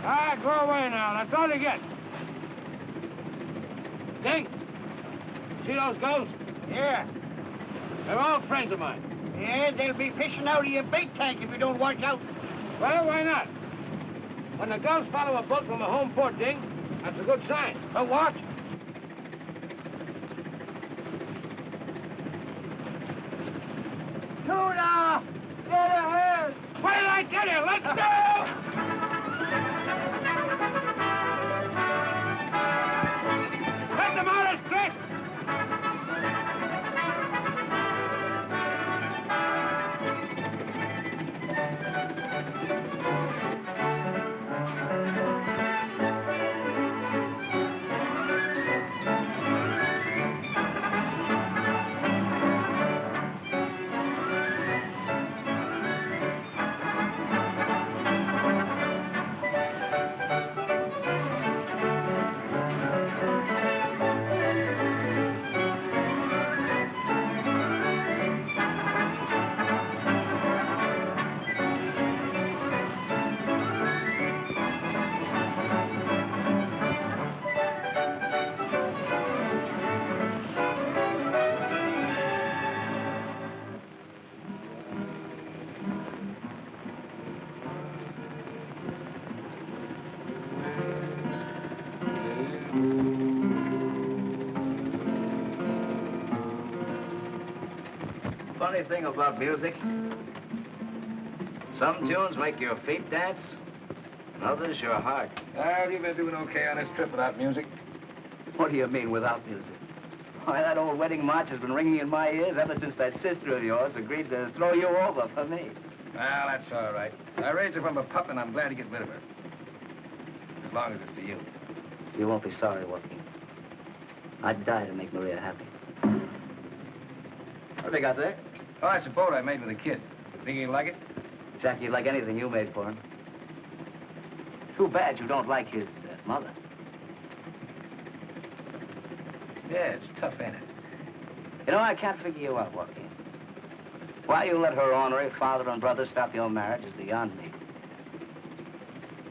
Ah, go away now. That's all you get. Dink, see those ghosts? Yeah. They're all friends of mine. Yeah, they'll be fishing out of your bait tank if you don't watch out. Well, why not? When the ghosts follow a boat from a home port, Dink, that's a good sign. But watch. Tuna! Get ahead! Wait till I tell you. Let's go! Let them out as Chris! Funny thing about music, some tunes make your feet dance, and others your heart. Well, you've been doing okay on this trip without music. What do you mean without music? Why, that old wedding march has been ringing in my ears ever since that sister of yours agreed to throw you over for me. Well, that's all right. I raised her from a pup, and I'm glad to get rid of her. As long as it's for you. You won't be sorry, Joaquin. I'd die to make Maria happy. What have they got there? Oh, that's a boat I made with a kid. Think he'd like it? Jackie, you'd like anything you made for him. Too bad you don't like his mother. Yeah, it's tough, ain't it? You know, I can't figure you out, Joaquin. Why you let her ornery father and brother stop your marriage is beyond me.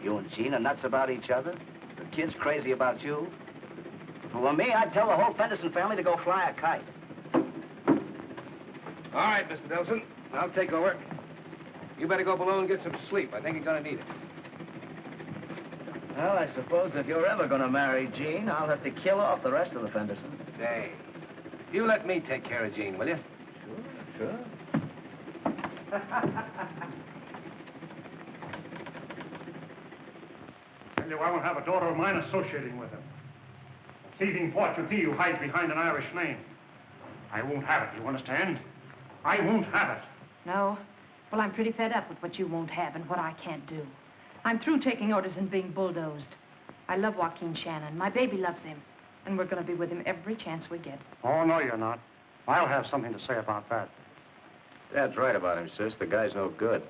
You and Jean are nuts about each other. The kid's crazy about you. If it were me, I'd tell the whole Fenderson family to go fly a kite. All right, Mr. Nelson. I'll take over. You better go below and get some sleep. I think you're gonna need it. Well, I suppose if you're ever gonna marry Jean, I'll have to kill off the rest of the Fendersons. Say, you let me take care of Jean, will you? Sure. Tell you, I won't have a daughter of mine associating with him. A thieving Portuguese who hides behind an Irish name. I won't have it, you understand? I won't have it. No? Well, I'm pretty fed up with what you won't have and what I can't do. I'm through taking orders and being bulldozed. I love Joaquin Shannon. My baby loves him. And we're going to be with him every chance we get. Oh, no, you're not. I'll have something to say about that. Dad's right about him, sis. The guy's no good.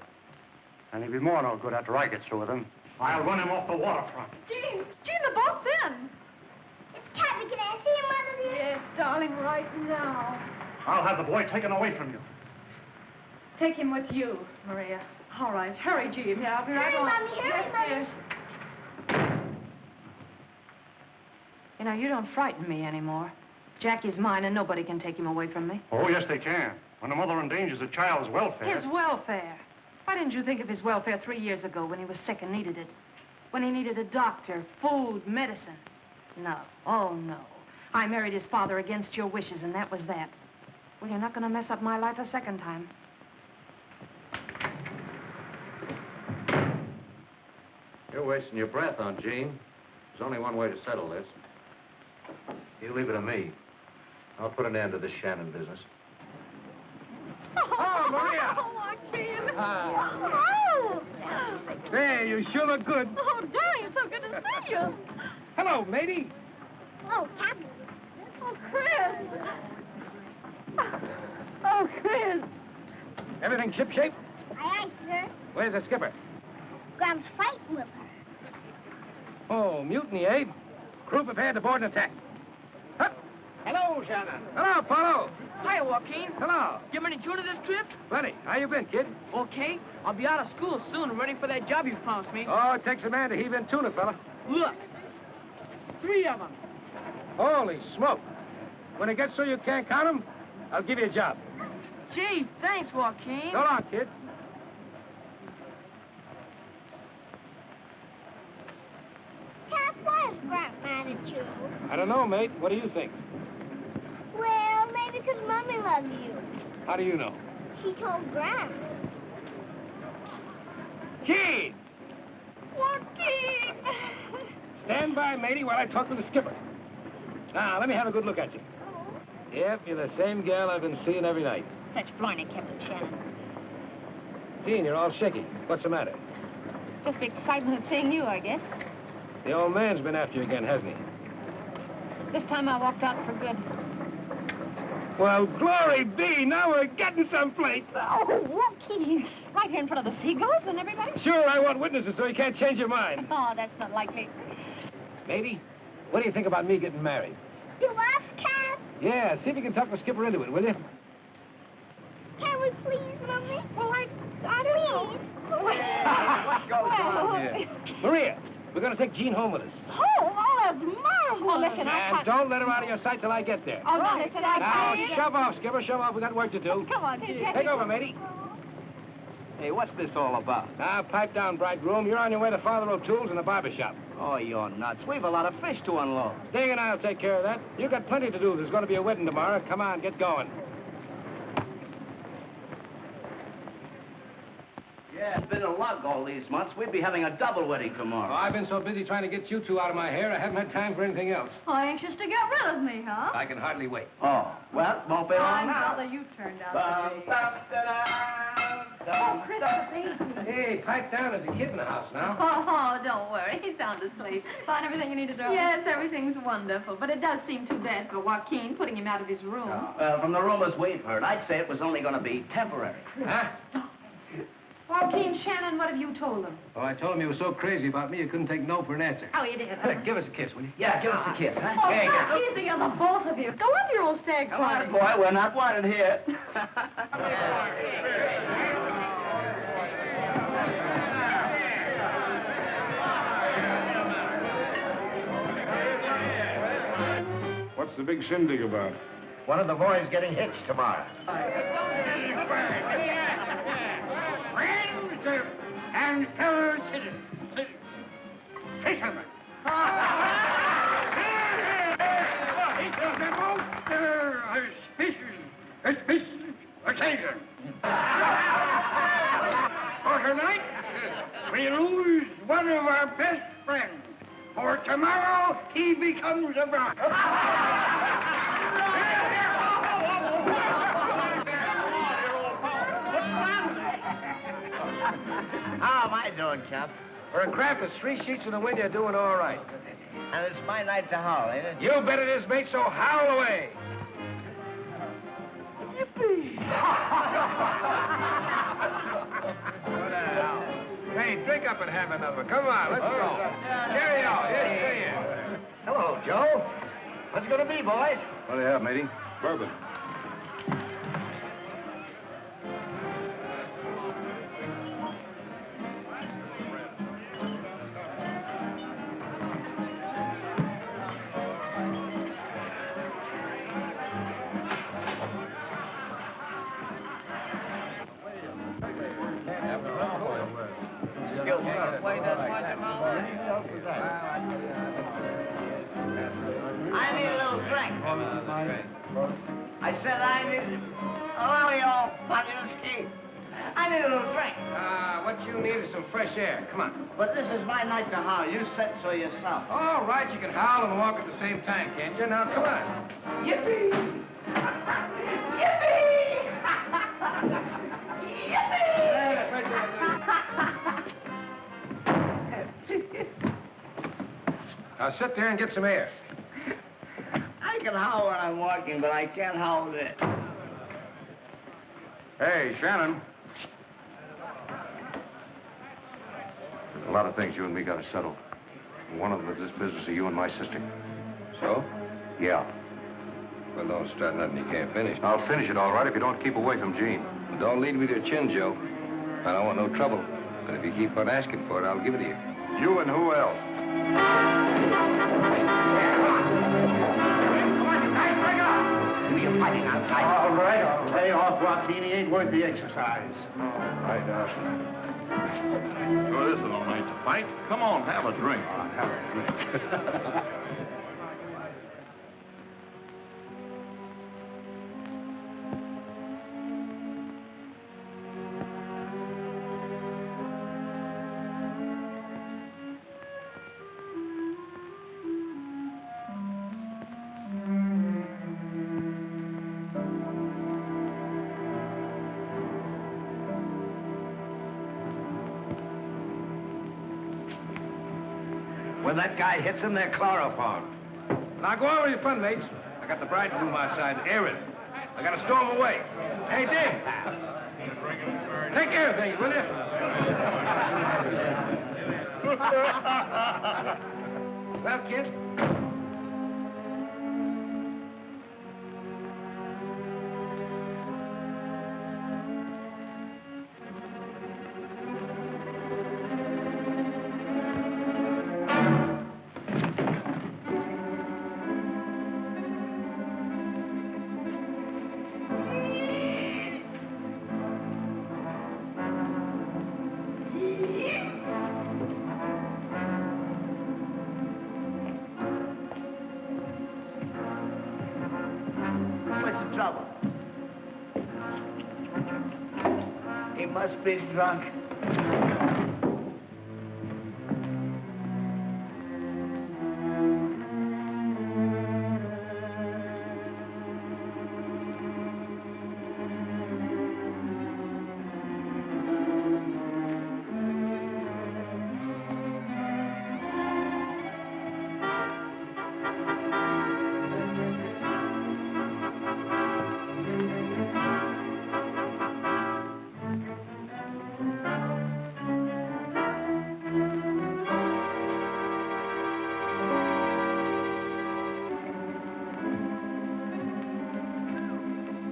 And he'll be more no good after I get through with him. I'll run him off the waterfront. Jean, the boat's in. It's Captain. Can I see him, Mother dear? Yes, darling, right now. I'll have the boy taken away from you. Take him with you, Maria. All right. Hurry, Jean. Yeah, I'll be right Hurry, on. Mommy, hurry, Mommy. Yes. You know, you don't frighten me anymore. Jackie's mine, and nobody can take him away from me. Oh, yes, they can. When a mother endangers a child's welfare. His welfare. Why didn't you think of his welfare 3 years ago when he was sick and needed it? When he needed a doctor, food, medicine. No. Oh, no. I married his father against your wishes, and that was that. Well, you're not going to mess up my life a second time. You're wasting your breath on Jean. There's only one way to settle this. You leave it to me. I'll put an end to this Shannon business. Oh, Maria! Oh, Joaquin. Oh. Hey, you sure look good. Oh, darling, it's so good to see you. Hello, matey. Oh, Captain. Oh, Chris. Oh, Chris. Everything shipshape? Aye, aye, sir. Where's the skipper? Gram's fighting with her. Oh, mutiny, eh? Crew prepared to board an attack. Hup. Hello, Shannon. Hello, Apollo. Hi, Joaquin. Hello. You have any tuna this trip? Plenty. How you been, kid? Okay. I'll be out of school soon, ready for that job you promised me. Oh, it takes a man to heave in tuna, fella. Look. 3 of them. Holy smoke. When it gets so you can't count them, I'll give you a job. Gee, thanks, Joaquin. So long, kid. Cap, why is Grant mad at you? I don't know, mate. What do you think? Well, maybe because Mommy loves you. How do you know? She told Grant. Gene! Joaquin! Stand by, matey, while I talk to the skipper. Now, let me have a good look at you. Yep, you're the same gal I've been seeing every night. That's blarney, Captain Shannon. Gene, you're all shaky. What's the matter? Just the excitement of seeing you, I guess. The old man's been after you again, hasn't he? This time I walked out for good. Well, glory be, now we're getting someplace. Oh, Joaquin, right here in front of the seagulls and everybody? Sure, I want witnesses so you can't change your mind. Oh, that's not likely. Matey, what do you think about me getting married? To us, Cap? Yeah, see if you can talk the skipper into it, will you? Can we please, Mommy? Well, I don't know. What goes on here? Maria, we're going to take Jean home with us. Oh, that's marvelous. Oh, listen, And don't let her out of your sight till I get there. Oh, no, listen, Now, shove off, skipper, shove off. We got work to do. Come on, Jim. Take over, matey. Hey, what's this all about? Now, pipe down, bridegroom. You're on your way to Father O'Toole's in the barber shop. Oh, you're nuts. We've a lot of fish to unload. Ding and I'll take care of that. You got plenty to do. There's going to be a wedding tomorrow. Come on, get going. Yeah, it's been a lug all these months. We'd be having a double wedding tomorrow. Oh, I've been so busy trying to get you two out of my hair, I haven't had time for anything else. Oh, anxious to get rid of me, huh? I can hardly wait. Oh, well, won't be long now. Brother, you turned out to be. Oh, Chris, the baby. Hey, pipe down. There's a kid in the house now. Oh, don't worry. He's sound asleep. Find everything you need to do? Yes, everything's wonderful. But it does seem too bad for Joaquin, putting him out of his room. Well, from the rumors we've heard, I'd say it was only going to be temporary. Huh? Joaquin Shannon, what have you told him? Oh, I told him you were so crazy about me, you couldn't take no for an answer. Oh, you did. Give us a kiss, will you? Yeah, give us a kiss, huh? Oh, Here you go. stop teasing you, the both of you. Go up your old stag Come on, party. boy, we're not wanted here. What's the big shindig about? One of the boys getting hitched tomorrow. Friends and fellow citizens. Fisherman. Occasion. For tonight, we lose one of our best friends. For tomorrow, he becomes a bride. How am I doing, Cap? For a craft that's 3 sheets in the wind, you're doing all right. And it's my night to howl, ain't it? You bet it is, mate, so howl away. Hey, drink up and have another. Come on, let's go. Cheerio. Here. Hello, Joe. What's it going to be, boys? What do you have, matey? Bourbon. Excuse me. I need a little drink. I said I need... Oh, you all funny. I need a little drink. What you need is some fresh air. Come on. But this is my night to howl. You said so yourself. All right, you can howl and walk at the same time, can't you? Now, come on. Yippee! Now, sit there and get some air. I can howl when I'm walking, but I can't howl this. Hey, Shannon. There's a lot of things you and me got to settle. One of them is this business of you and my sister. So? Yeah. Well, don't start nothing you can't finish. I'll finish it all right if you don't keep away from Jean. Well, don't lead with your chin, Joe. I don't want no trouble. But if you keep on asking for it, I'll give it to you. You and who else? You're fighting outside. All right, I'll lay off, Joaquin. He ain't worth the exercise. Right, Sure isn't all right to fight. Come on, have a drink. Have a drink. When that guy hits him, they're chloroform. Now go on with your fun, mates. I got the bridegroom outside, airing. I got to stow him away. Hey, Dick. Take care of things, will you? Well, kid. He must be drunk.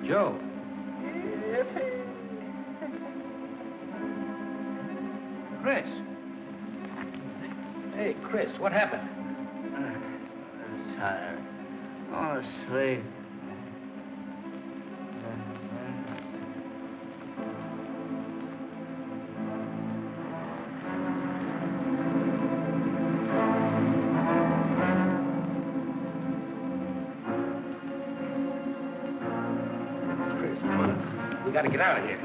Joe. Chris. Hey, Chris, what happened? I'm tired. I want to sleep. We gotta get out of here.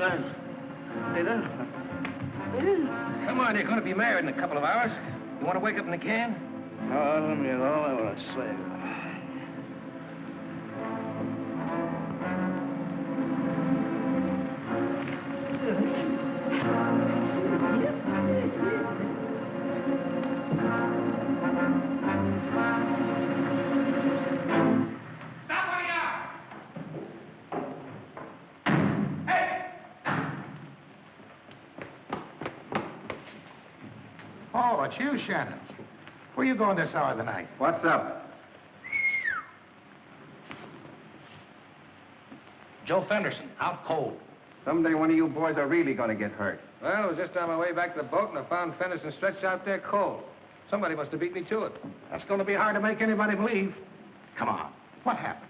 Come on, you're gonna be married in a couple of hours. You wanna wake up in the can? Oh, let me alone. I want to sleep. Oh, it's you, Shannon. Where you going this hour of the night? What's up? Joe Fenderson, out cold. Someday one of you boys are really going to get hurt. Well, I was just on my way back to the boat, and I found Fenderson stretched out there cold. Somebody must have beat me to it. That's going to be hard to make anybody believe. Come on. What happened?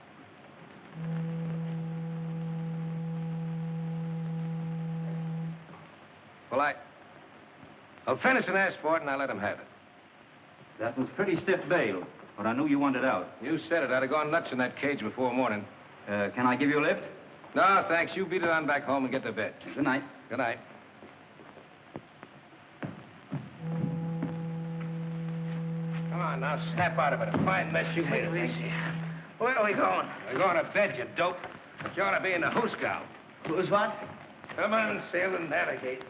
Well, Fenderson asked for it, and I let him have it. That was pretty stiff bail, but I knew you wanted out. You said it. I'd have gone nuts in that cage before morning. Can I give you a lift? No, thanks. You beat it on back home and get to bed. Good night. Good night. Come on, now, snap out of it. A fine mess you made of things. Where are we going? We're going to bed, you dope. But you ought to be in the hoosgow. Who's what? Come on, sail and navigate.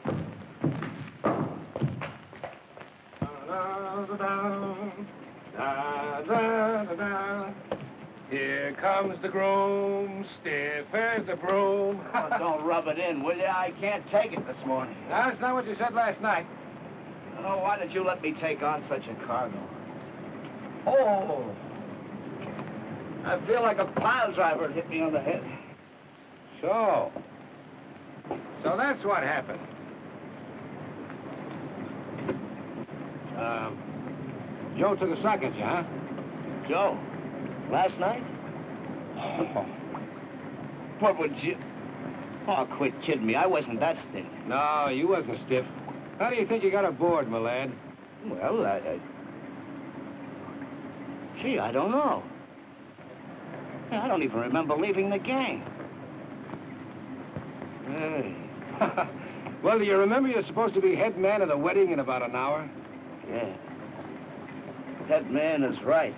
Here comes the groom, stiff as a broom. Oh, don't rub it in, will you? I can't take it this morning. No, that's not what you said last night. Oh, why did you let me take on such a cargo? Oh! I feel like a pile driver hit me on the head. So that's what happened. Joe took a sock at you, huh? Joe, last night? Oh. What would you... Oh, quit kidding me. I wasn't that stiff. No, you wasn't stiff. How do you think you got aboard, my lad? Well, Gee, I don't know. I don't even remember leaving the gang. Hey. Well, do you remember you're supposed to be head man at a wedding in about an hour? Yeah. That man is right.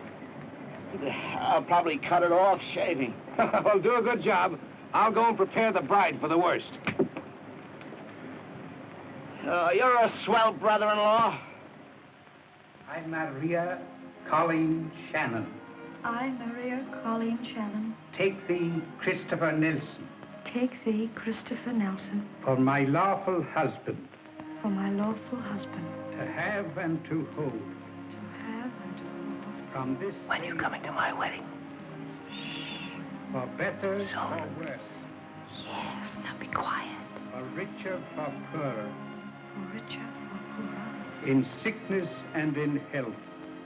I'll probably cut it off shaving. Well, do a good job. I'll go and prepare the bride for the worst. You're a swell brother-in-law. I'm Maria Colleen Shannon. I, Maria Colleen Shannon, Take thee, Christopher Nelson, take thee, Christopher Nelson, for my lawful husband, for my lawful husband, to have and to hold, to have and to hold. from this When are you coming to my wedding? for better, for worse, Yes, now be quiet. for richer, for poorer, For richer, for poorer, in sickness and in health,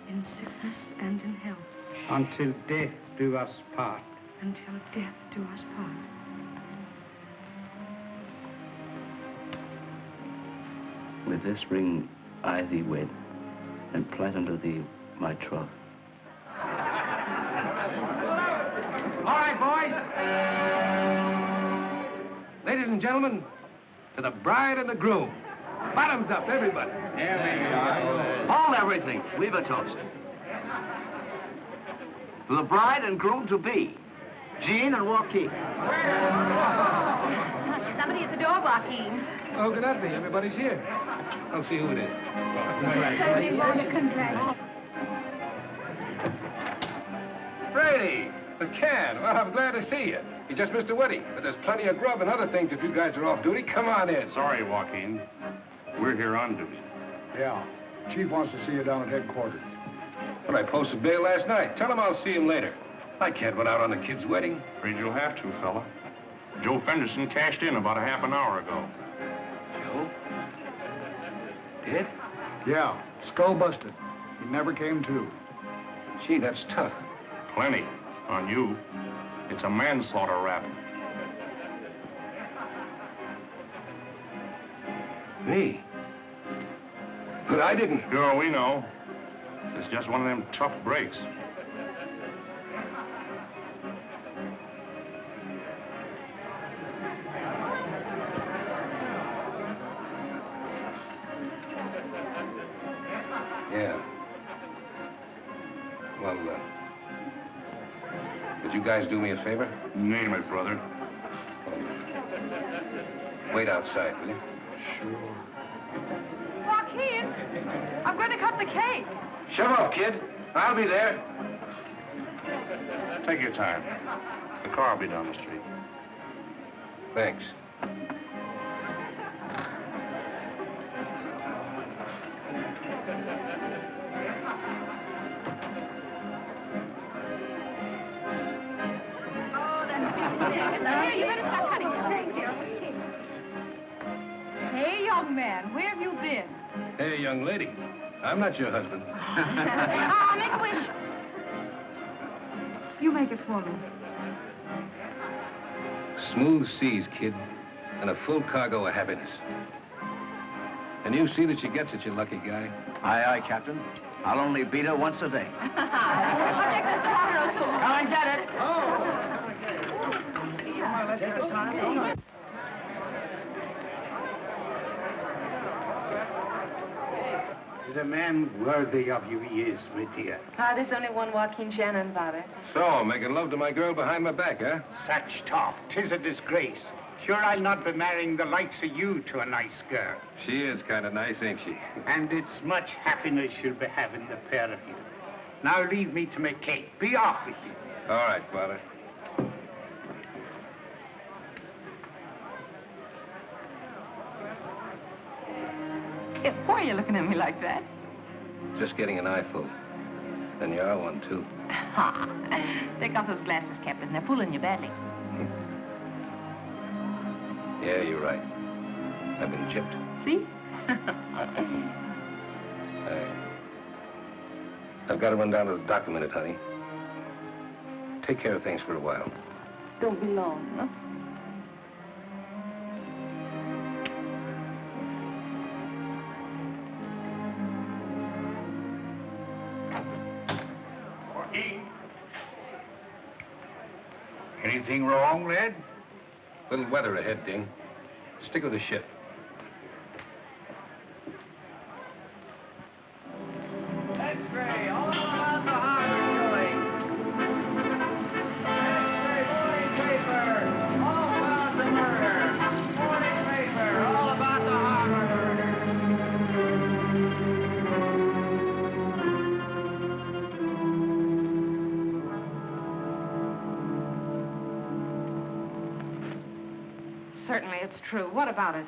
in sickness and in health, until death do us part. until death do us part. With this ring I thee wed, and plight unto thee my troth. All right, boys. Ladies and gentlemen, to the bride and the groom. Bottoms up, everybody. Hold everything. We've a toast. To the bride and groom to be, Jean and Joaquin. Somebody at the door, Joaquin. Oh, could that be? Everybody's here. I'll see who it is. Brady, the can. Well, I'm glad to see you. You just missed a wedding, but there's plenty of grub and other things if you guys are off duty. Come on in. Sorry, Joaquin. We're here on duty. Yeah. Chief wants to see you down at headquarters. Well, I posted bail last night. Tell him I'll see him later. I can't run out on the kid's wedding. Afraid you'll have to, fella. Joe Fenderson cashed in about a half an hour ago. Joe? Did? Yeah. Skull busted. He never came to. Gee, that's tough. Plenty. On you. It's a manslaughter rap. Me? But I didn't. Sure, we know. It's just one of them tough breaks. Yeah. Well, would you guys do me a favor? Name it, brother. Wait outside, will you? Sure. Joaquin, I'm going to cut the cake. Shove up, kid. I'll be there. Take your time. The car will be down the street. Thanks. Here, you better stop cutting this cake. Hey, young man, where have you been? Hey, young lady. I'm not your husband. Make a wish. You make it for me. Smooth seas, kid, and a full cargo of happiness. And you see that she gets it, you lucky guy. Aye, aye, Captain. I'll only beat her once a day. I'll take this tomorrow, too. Come and get it. Is a man worthy of you, he is, my dear. There's only one Joaquin Shannon, Father. So, making love to my girl behind my back, huh? Such talk, 'tis a disgrace. Sure, I'll not be marrying the likes of you to a nice girl. She is kind of nice, ain't she? And it's much happiness you'll be having, the pair of you. Now leave me to make cake. Be off with you. All right, Father. Why are you looking at me like that? Just getting an eyeful. And you are one, too. Take off those glasses, Captain. They're fooling you badly. Yeah, you're right. I've been chipped. See? I've got to run down to the dock a minute, honey. Take care of things for a while. Don't be long, huh? Anything wrong, lad? Little weather ahead, Ding. Stick with the ship. X-ray, all about the harbor doing. X-ray, morning paper, all about the murder. Morning paper, all about the harbor murder. Certainly, it's true. What about it?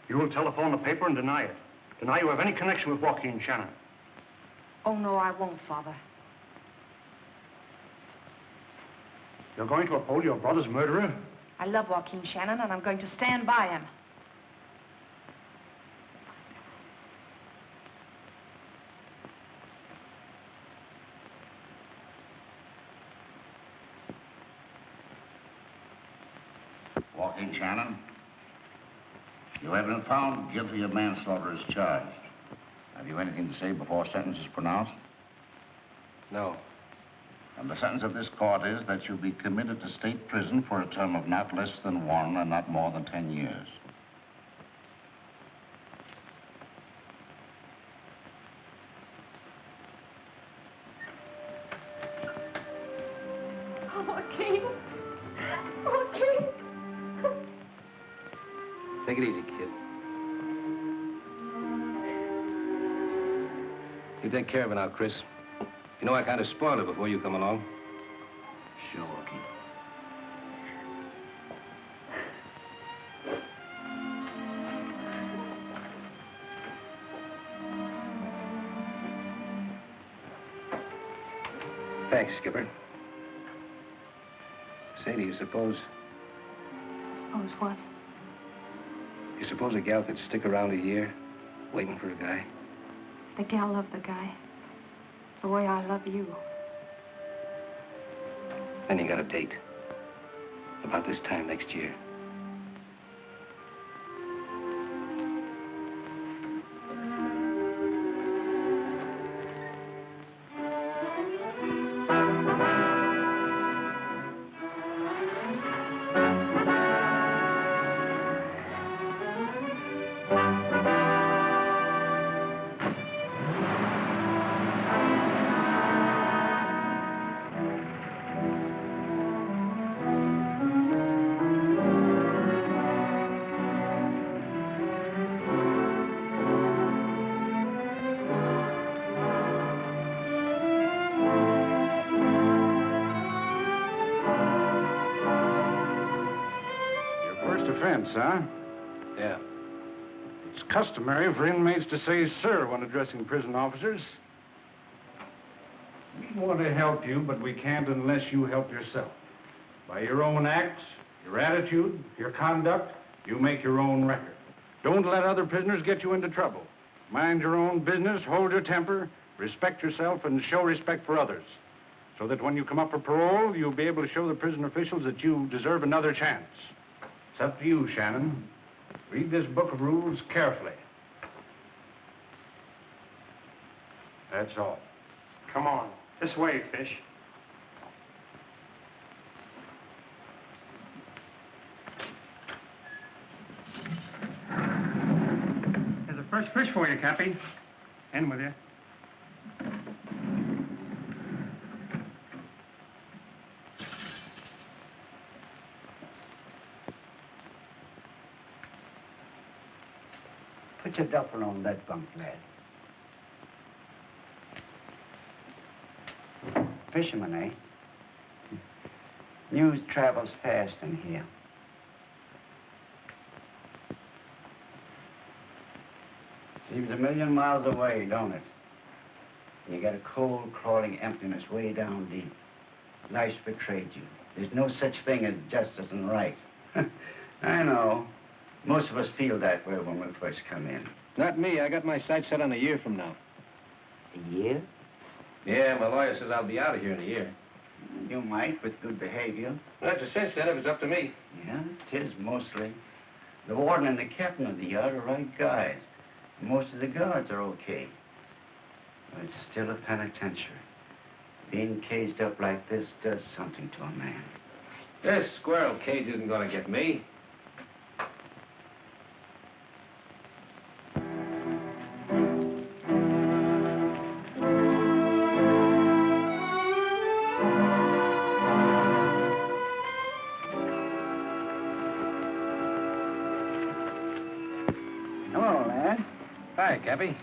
You will telephone the paper and deny it. Deny you have any connection with Joaquin Shannon. Oh, no, I won't, Father. You're going to uphold your brother's murderer? I love Joaquin Shannon, and I'm going to stand by him. Joaquin Shannon, you have been found guilty of manslaughter as charged. Have you anything to say before sentence is pronounced? No. And the sentence of this court is that you be committed to state prison for a term of not less than 1 and not more than 10 years. Joaquin. Joaquin. Take it easy, kid. You take care of it now, Chris. You know I kind of spoiled it before you come along. Sure, Joaquin. Thanks, Skipper. Say, do you suppose... Suppose what? You suppose a gal could stick around a year, waiting for a guy? The gal loved the guy. The way I love you. Then you got a date. About this time next year. Offense, huh? Yeah. It's customary for inmates to say sir when addressing prison officers. We want to help you, but we can't unless you help yourself. By your own acts, your attitude, your conduct, you make your own record. Don't let other prisoners get you into trouble. Mind your own business, hold your temper, respect yourself, and show respect for others. So that when you come up for parole, you'll be able to show the prison officials that you deserve another chance. It's up to you, Shannon. Read this book of rules carefully. That's all. Come on. This way, Fish. There's a fresh fish for you, Cappy. In with you. Put your duffel on that bunk, lad. Fisherman, eh? News travels fast in here. Seems a million miles away, don't it? You got a cold, crawling emptiness way down deep. Life's betrayed you. There's no such thing as justice and right. I know. Most of us feel that way when we first come in. Not me. I got my sights set on a year from now. A year? Yeah, my lawyer says I'll be out of here in a year. You might, with good behavior. Well, that's a cinch, then, if it's up to me. Yeah, it is, mostly. The warden and the captain of the yard are right guys. Most of the guards are okay. But it's still a penitentiary. Being caged up like this does something to a man. This squirrel cage isn't going to get me. Hello, lad. Hi, Cappy.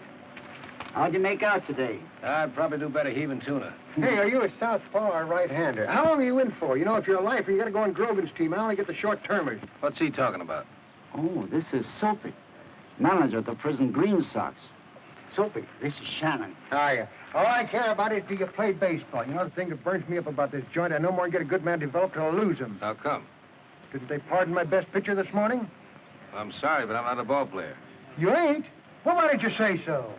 How'd you make out today? I'd probably do better heaving tuna. Hey, are you a southpaw or a right-hander? How long are you in for? You know, if you're a lifer, you got to go on Grogan's team. I only get the short-termers. What's he talking about? Oh, this is Soapy, manager of the prison Green Sox. Soapy, this is Shannon. Hiya. All I care about is do you play baseball? You know, the thing that burns me up about this joint, I no more get a good man developed till I lose him. How come? Didn't they pardon my best pitcher this morning? I'm sorry, but I'm not a ball player. You ain't? Well, why didn't you say so?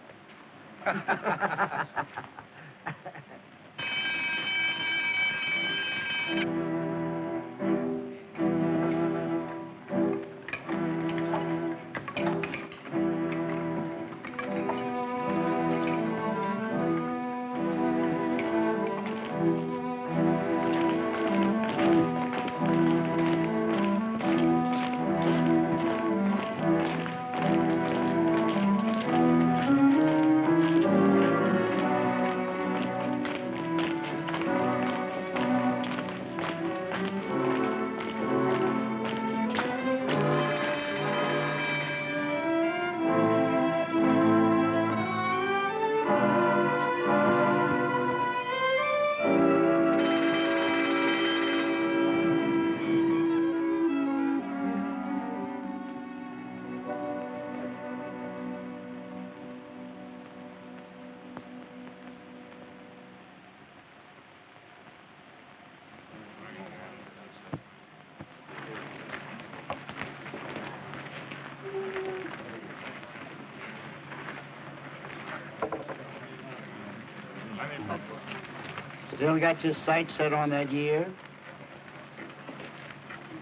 Still got your sights set on that year?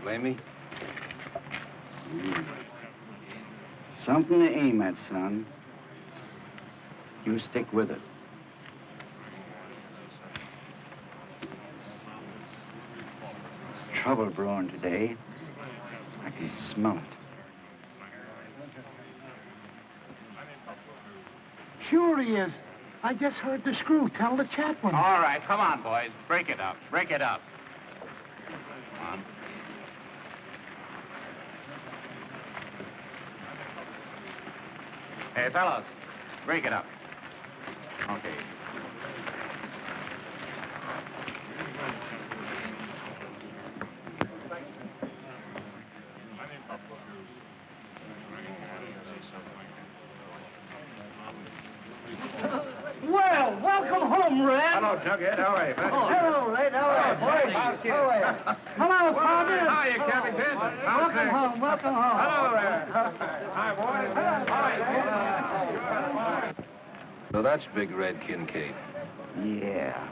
Blame me? Something to aim at, son. You stick with it. There's trouble brewing today. I can smell it. Sure he is. I just heard the screw tell the chaplain. All right, come on, boys. Break it up. Break it up. Come on. Hey, fellows, break it up. Okay. Well, welcome home, Red. Hello, Jughead. How are you, man? Hello, Red. How are you, boys? How are you? Hello, Father. Hi, you Captain Ted. Welcome home. Welcome home. Hello there. Hi, boys. Hi. So that's Big Red Kincaid. Yeah.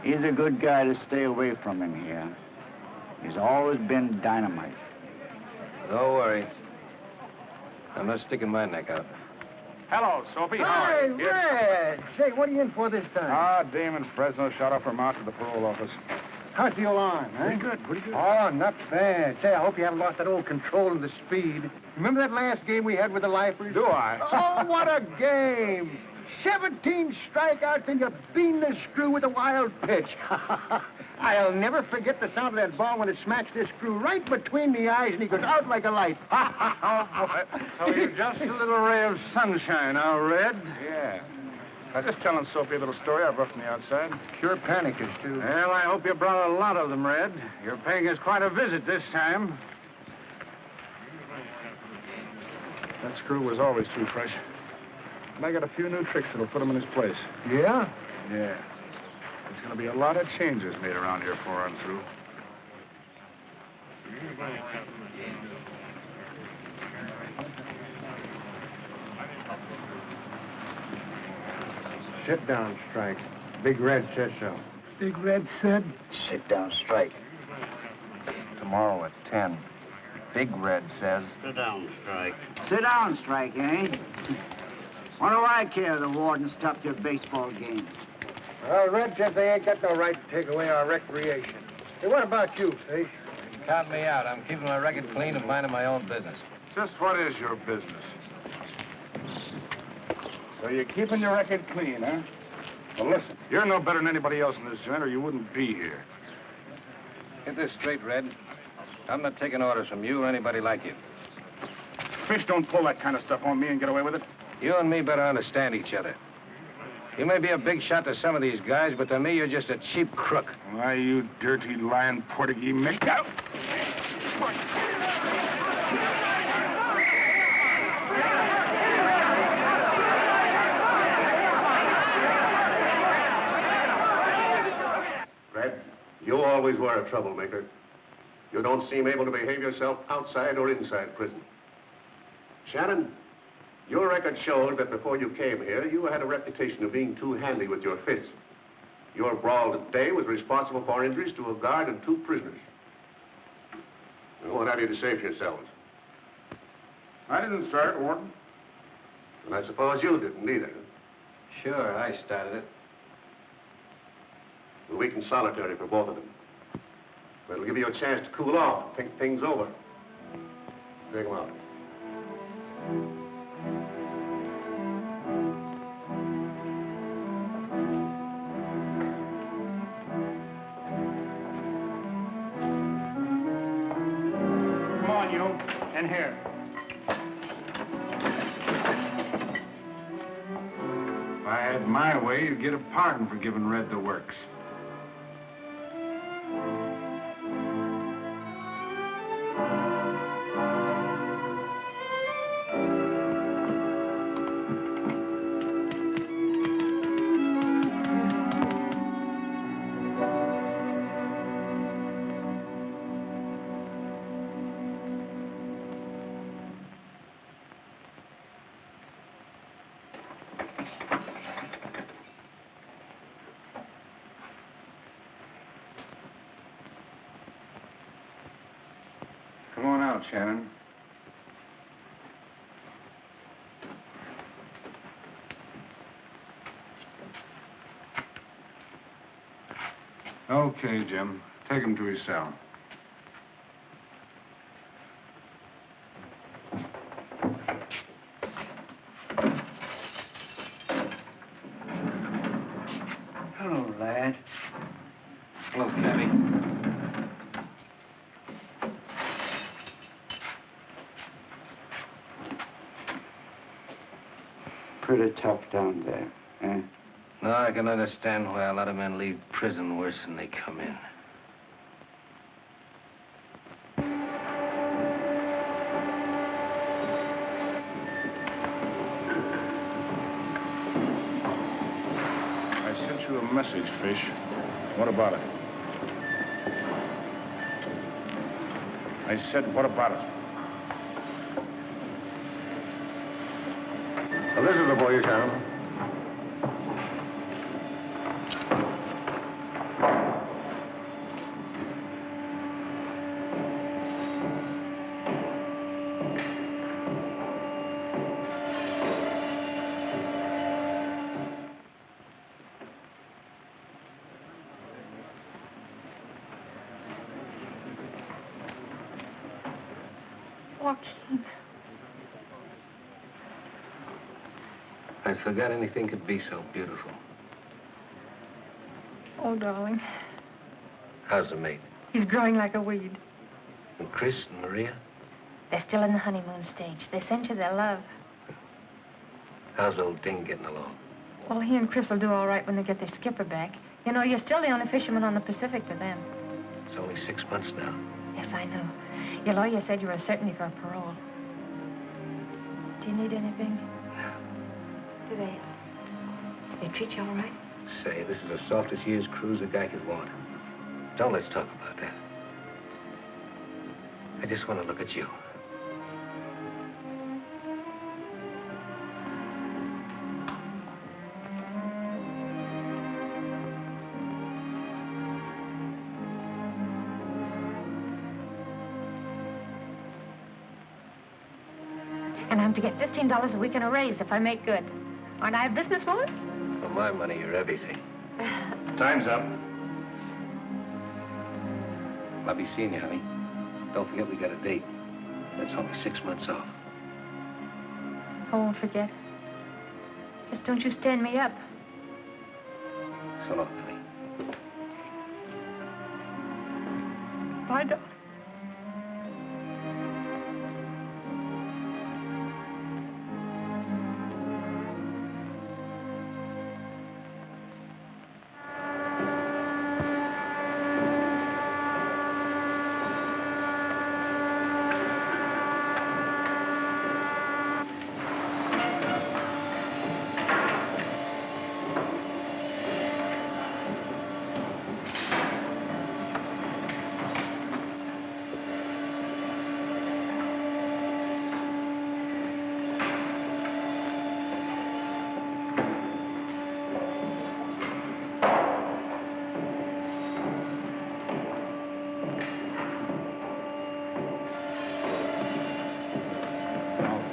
He's a good guy to stay away from in here. He's always been dynamite. Don't worry. I'm not sticking my neck out. Hello, Soapy. Hey, Red! Say, what are you in for this time? Ah, Damon Fresno shot off from out to the parole office. How's the alarm, huh? Pretty good, pretty good. Oh, not bad. Say, I hope you haven't lost that old control and the speed. Remember that last game we had with the lifers? Do I? Oh, what a game! 17 strikeouts and you bean the screw with a wild pitch. I'll never forget the sound of that ball when it smacks this screw right between the eyes and he goes out like a light. Oh, boy. Oh, you're just a little ray of sunshine, huh, Red? Yeah. I was just telling Soapy a little story I brought from the outside. Pure panicers, too. Well, I hope you brought a lot of them, Red. You're paying us quite a visit this time. That screw was always too fresh. And I got a few new tricks that'll put him in his place. Yeah? Yeah. There's going to be a lot of changes made around here before I'm through. Sit down, Strike. Big Red says so. Big Red said? Sit down, Strike. Tomorrow at 10. Big Red says... Sit down, Strike. Sit down, Strike, eh? What do I care? The warden stopped your baseball game. Well, Red said they ain't got no right to take away our recreation. Hey, what about you, Fish? Count me out. I'm keeping my record clean and minding my own business. Just what is your business? So you're keeping your record clean, huh? Well, listen, you're no better than anybody else in this joint, or you wouldn't be here. Get this straight, Red. I'm not taking orders from you or anybody like you. Fish, don't pull that kind of stuff on me and get away with it. You and me better understand each other. You may be a big shot to some of these guys, but to me, you're just a cheap crook. Why, you dirty, lying Portuguese Mick. Out! Red, you always were a troublemaker. You don't seem able to behave yourself outside or inside prison. Shannon, your record shows that before you came here, you had a reputation of being too handy with your fists. Your brawl today was responsible for injuries to a guard and 2 prisoners. Well, what have you to say for yourselves? I didn't start, Warden. And I suppose you didn't either. Sure, I started it. Well, we can solitary for both of them. But it'll give you a chance to cool off and think things over. Take them out. Come on, you. In here. If I had my way, you'd get a pardon for giving Red the works. Come on out, Shannon. Okay, Jim. Take him to his cell. Hello, lad. Hello, Cabby. Pretty tough down there, eh? No, I can understand why a lot of men leave prison worse than they come in. I sent you a message, Fish. What about it? I said, what about it? Well, this is the boy, Shannon. Joaquin. I forgot anything could be so beautiful. Oh, darling. How's the mate? He's growing like a weed. And Chris and Maria? They're still in the honeymoon stage. They sent you their love. How's old Ding getting along? Well, he and Chris will do all right when they get their skipper back. You know, you're still the only fisherman on the Pacific to them. It's only 6 months now. Yes, I know. Your lawyer said you were a certainty for a parole. Do you need anything? Do they treat you all right? Say, this is the softest year's cruise a guy could want. Don't let's talk about that. I just want to look at you. And I'm to get $15 a week in a raise if I make good. Aren't I a businesswoman? For my money, you're everything. Time's up. I'll be seeing you, honey. Don't forget we got a date. That's only 6 months off. I won't forget. Just don't you stand me up. So long, honey. Bye, darling.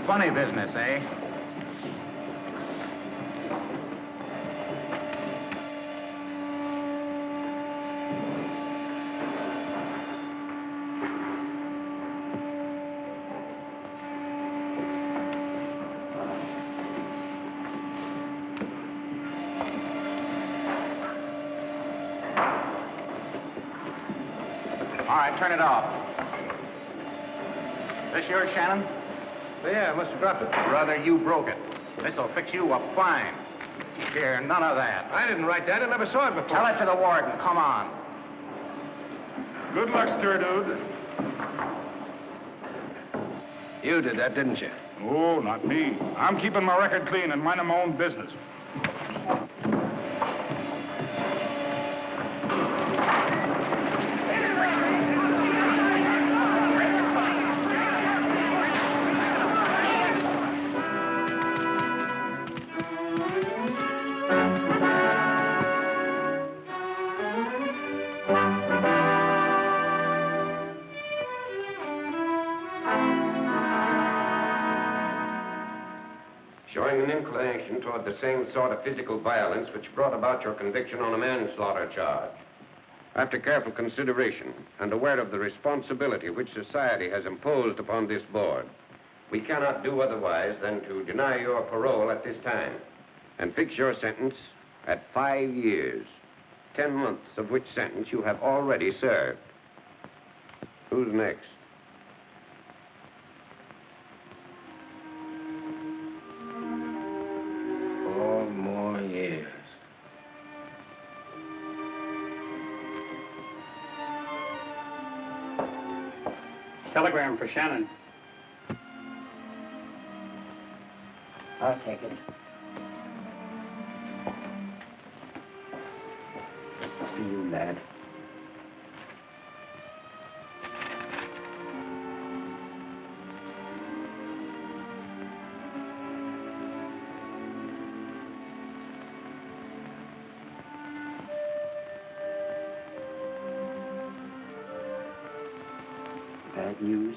Funny business, eh? All right, turn it off. This yours, Shannon? Yeah, I must have dropped it. Brother, you broke it. This'll fix you up fine. Here, none of that. I didn't write that. I never saw it before. Tell it to the warden. Come on. Good luck, stir dude. You did that, didn't you? Oh, not me. I'm keeping my record clean and minding my own business. Showing an inclination toward the same sort of physical violence which brought about your conviction on a manslaughter charge. After careful consideration and aware of the responsibility which society has imposed upon this board, we cannot do otherwise than to deny your parole at this time and fix your sentence at 5 years, 10 months of which sentence you have already served. Who's next? 4 more years. Telegram for Shannon. I'll take it. It's for you, lad. Bad news?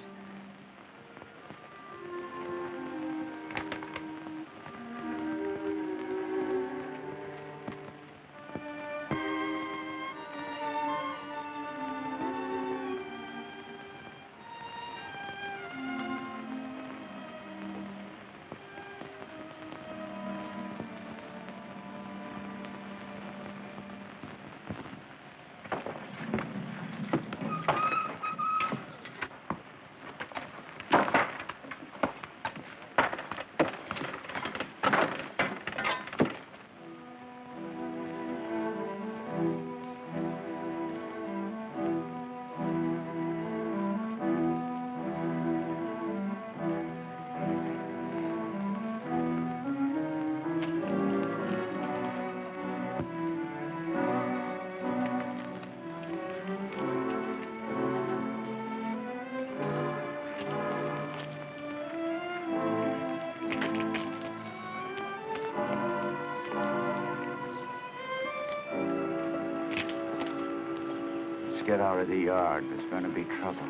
get out of the yard, there's going to be trouble.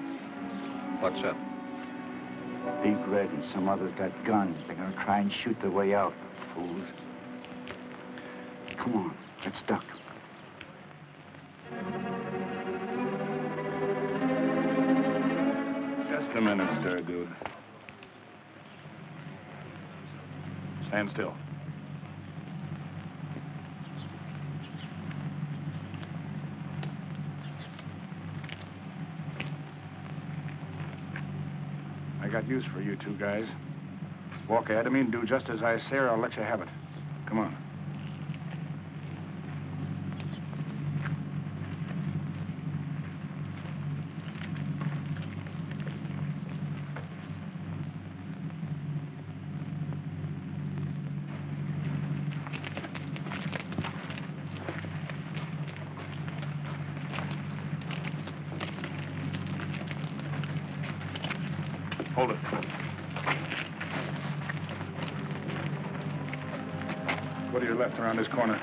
What's up? Big Red and some others got guns. They're going to try and shoot their way out, fools. Come on, let's duck. Just a minute, Sturgood. Stand still. I got use for you two guys. Walk ahead of me and do just as I say, or I'll let you have it. Come on. Hold it. Go to your left around this corner.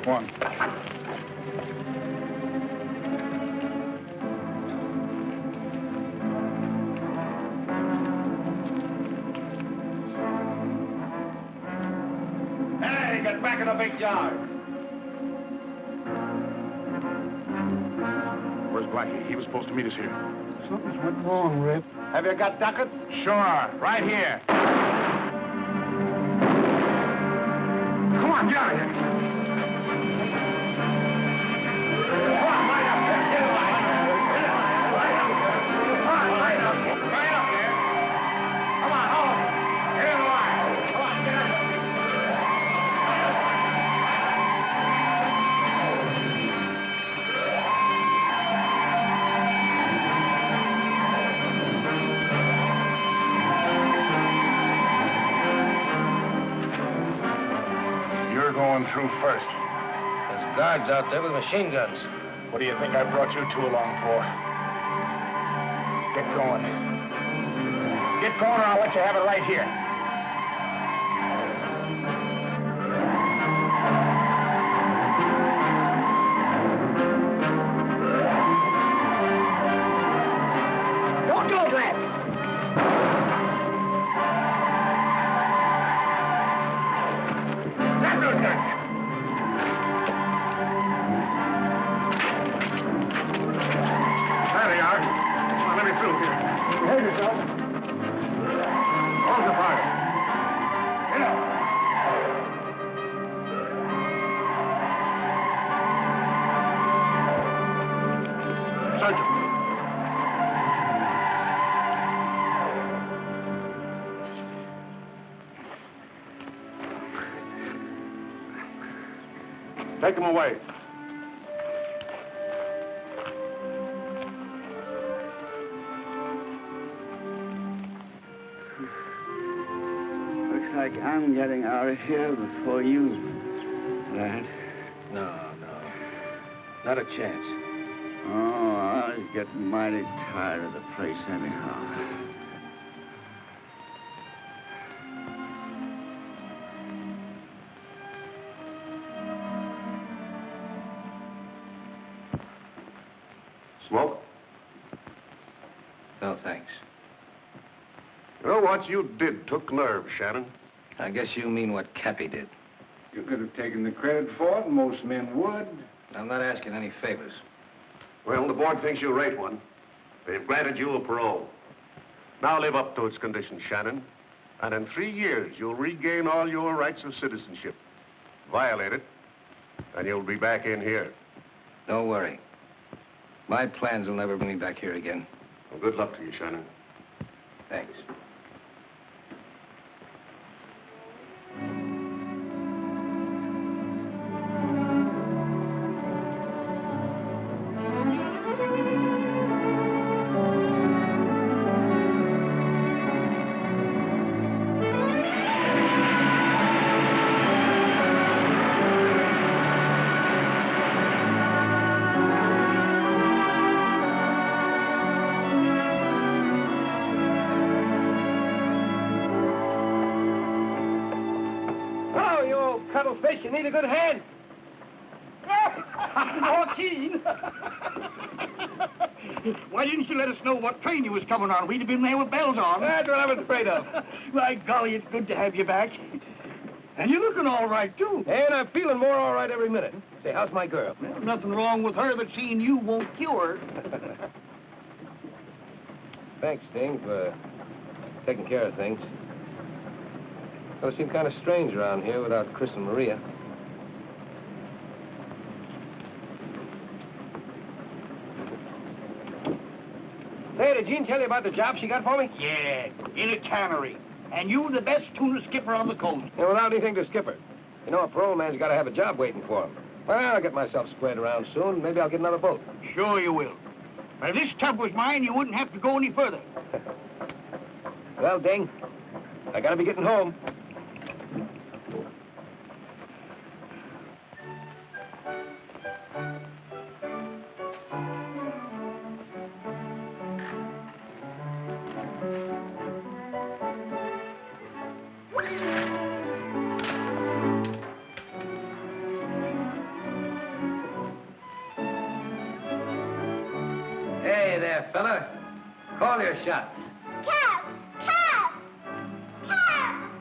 One. Hey, get back in the big yard. Where's Blackie? He was supposed to meet us here. Something's went wrong, Rip. Have you got ducats? Sure, right here. Come on, get out of here. Come on, line up there. Get in line. Come on, line up. Right up there. Come on, all of you. Get in line. Come on, get out of here. You're going through first. There's guards out there with machine guns. What do you think I brought you two along for? Get going. Get going or I'll let you have it right here. Don't do it, Rip. Grab those guns. There they are. Come on, let me through here. Behave yourself. Hold the fire. Get up. Sergeant. Take him away. Looks like I'm getting out of here before you, lad. No. Not a chance. Oh, I was getting mighty tired of the place anyhow. Smoke? No, thanks. You know what you did took nerve, Shannon. I guess you mean what Cappy did. You could have taken the credit for it. Most men would. I'm not asking any favors. Well, the board thinks you rate one. They've granted you a parole. Now live up to its conditions, Shannon. And in 3 years, you'll regain all your rights of citizenship. Violate it, and you'll be back in here. Don't worry. My plans will never bring me back here again. Well, good luck to you, Shannon. Thanks. Cuttlefish, you need a good hand. More keen. Why didn't you let us know what train you was coming on? We'd have been there with bells on. That's what I was afraid of. My golly, it's good to have you back. And you're looking all right, too. And I'm feeling more all right every minute. Say, how's my girl? Well, nothing wrong with her that seeing you won't cure. Thanks, Sting, for taking care of things. It would seem kind of strange around here without Chris and Maria. Hey, did Jean tell you about the job she got for me? Yeah, in a cannery. And you the best tuna skipper on the coast. And without anything to skipper. You know, a parole man's got to have a job waiting for him. Well, I'll get myself squared around soon. Maybe I'll get another boat. Sure you will. But if this tub was mine, you wouldn't have to go any further. Well, Ding, I got to be getting home. Hey there, fella. Call your shots. Cap! Cap! Cap!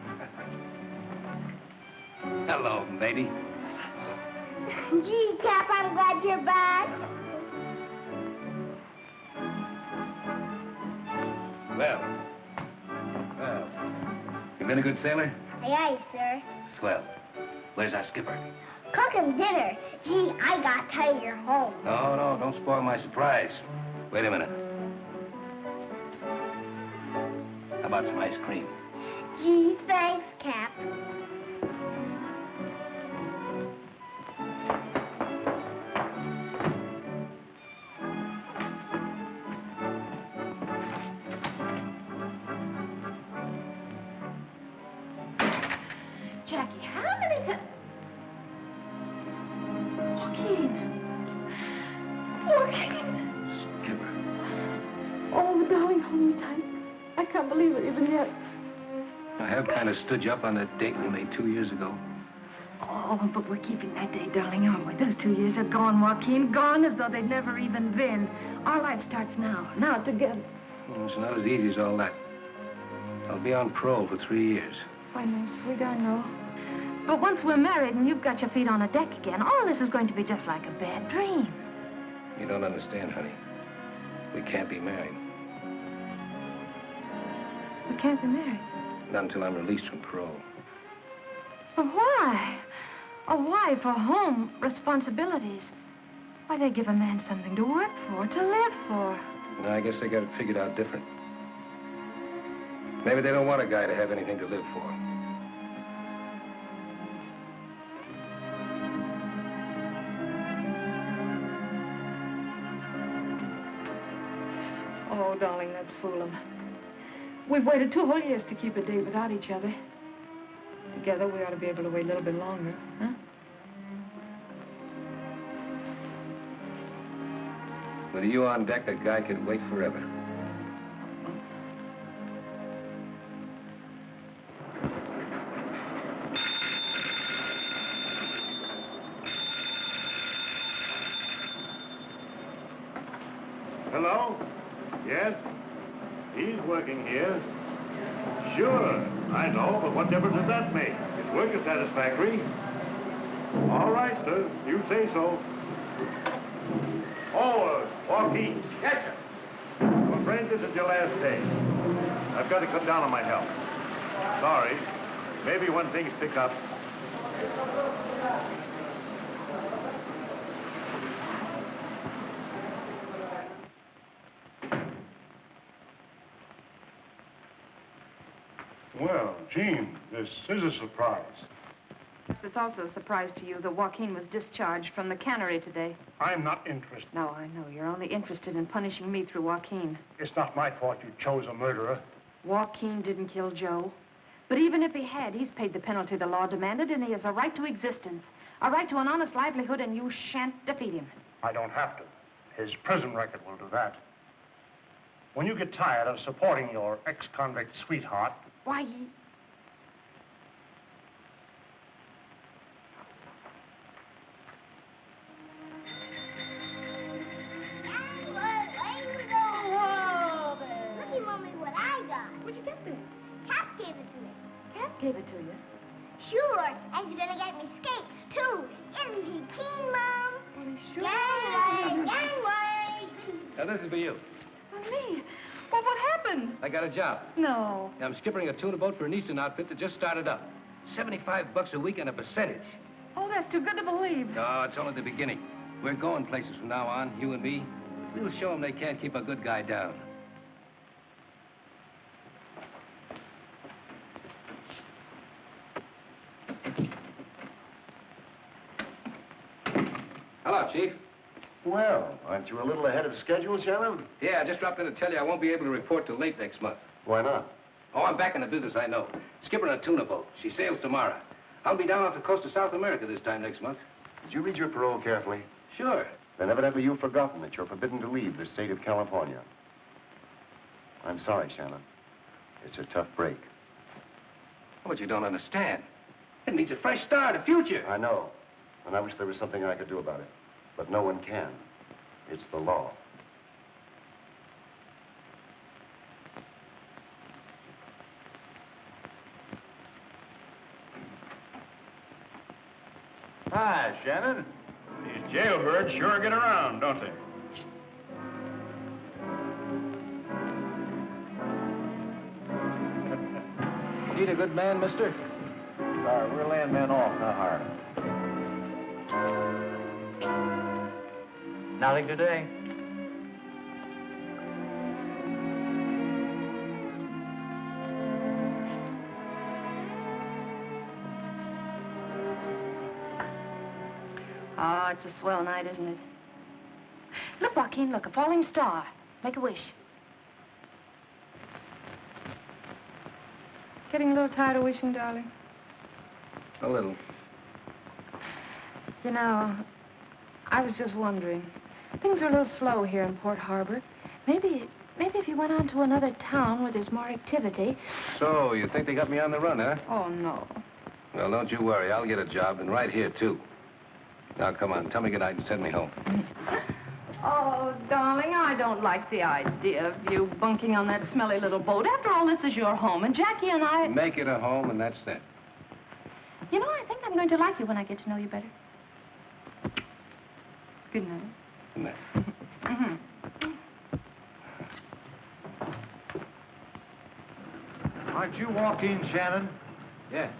Hello, matey. Gee, Cap, I'm glad you're back. Well. You been a good sailor? Aye, aye, sir. Swell. Where's our skipper? Cooking dinner. Gee, I got tired you're home. No, don't spoil my surprise. Wait a minute. How about some ice cream? Gee, thanks, Cap. Jackie, how many times... Joaquin. Skipper. Oh, darling, hold me tight. I can't believe it even yet. I have kind of stood you up on that date we made 2 years ago. Oh, but we're keeping that day, darling, aren't we? Those 2 years are gone, Joaquin. Gone as though they'd never even been. Our life starts now. Now, together. Well, it's not as easy as all that. I'll be on parole for 3 years. I know, sweet, I know. But once we're married and you've got your feet on a deck again, all this is going to be just like a bad dream. You don't understand, honey. We can't be married. We can't be married. Not until I'm released from parole. But why? A wife, a home, responsibilities. Why, they give a man something to work for, to live for. No, I guess they got it figured out different. Maybe they don't want a guy to have anything to live for. Oh, darling, let's fool them. We've waited 2 whole years to keep a day without each other. Together, we ought to be able to wait a little bit longer, huh? With you on deck, a guy could wait forever. Hello? Yes? He's working here. Sure, I know, but what difference does that make? His work is satisfactory. All right, sir. You say so. Oh, Joaquin. Yes, sir. I'm afraid this is your last day. I've got to cut down on my help. Sorry. Maybe when things pick up. Well, Jean, this is a surprise. It's also a surprise to you that Joaquin was discharged from the cannery today. I'm not interested. No, I know. You're only interested in punishing me through Joaquin. It's not my fault you chose a murderer. Joaquin didn't kill Joe. But even if he had, he's paid the penalty the law demanded, and he has a right to existence, a right to an honest livelihood, and you shan't defeat him. I don't have to. His prison record will do that. When you get tired of supporting your ex-convict sweetheart... Why, gave it to me. Cap gave it to you? Sure, and he's gonna get me skates, too. Isn't he keen, Mom? Sure. Gangway! Now, this is for you. For me? Well, what happened? I got a job. No. I'm skippering a tuna boat for an Eastern outfit that just started up. $75 a week and a percentage. Oh, that's too good to believe. No, it's only the beginning. We're going places from now on, you and me. We'll show them they can't keep a good guy down. Hello, Chief. Well, aren't you a little ahead of schedule, Shannon? Yeah, I just dropped in to tell you I won't be able to report till late next month. Why not? Oh, I'm back in the business, I know. Skippering a tuna boat. She sails tomorrow. I'll be down off the coast of South America this time next month. Did you read your parole carefully? Sure. Then evidently you've forgotten that you're forbidden to leave the state of California. I'm sorry, Shannon. It's a tough break. But you don't understand. It needs a fresh start, a future. I know. And I wish there was something I could do about it. But no one can. It's the law. Hi, Shannon. These jailbirds sure get around, don't they? Need a good man, mister? Sorry, we're laying men off, not hiring. Nothing today. Oh, it's a swell night, isn't it? Look, Joaquin, look, a falling star. Make a wish. Getting a little tired of wishing, darling? A little. You know, I was just wondering. Things are a little slow here in Port Harbor. Maybe if you went on to another town where there's more activity. So, you think they got me on the run, huh? Oh, no. Well, don't you worry. I'll get a job, and right here, too. Now, come on. Tell me goodnight and send me home. Oh, darling, I don't like the idea of you bunking on that smelly little boat. After all, this is your home, and Jackie and I... Make it a home, and that's that. You know, I think I'm going to like you when I get to know you better. Good night. Good night. Aren't you Joaquin Shannon? Yeah.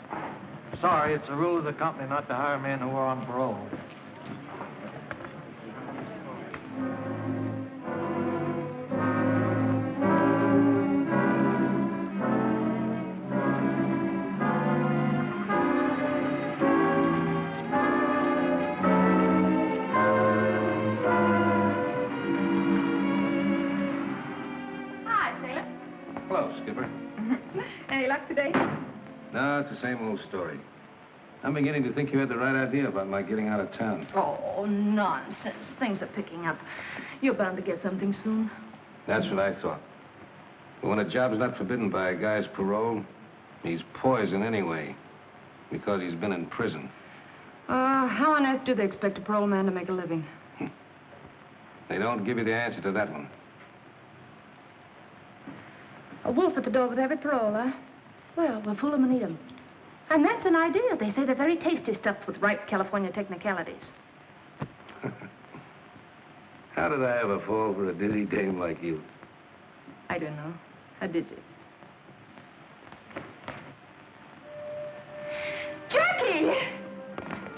Sorry, it's the rule of the company not to hire men who are on parole. Any luck today? No, it's the same old story. I'm beginning to think you had the right idea about my getting out of town. Oh, nonsense. Things are picking up. You're bound to get something soon. That's what I thought. But when a job's not forbidden by a guy's parole, he's poison anyway, because he's been in prison. How on earth do they expect a parole man to make a living? They don't give you the answer to that one. A wolf at the door with every parole, huh? Well, we'll fool 'em and eat 'em. And that's an idea. They say they're very tasty, stuffed with ripe California technicalities. How did I ever fall for a dizzy dame like you? I don't know. How did you? Jackie!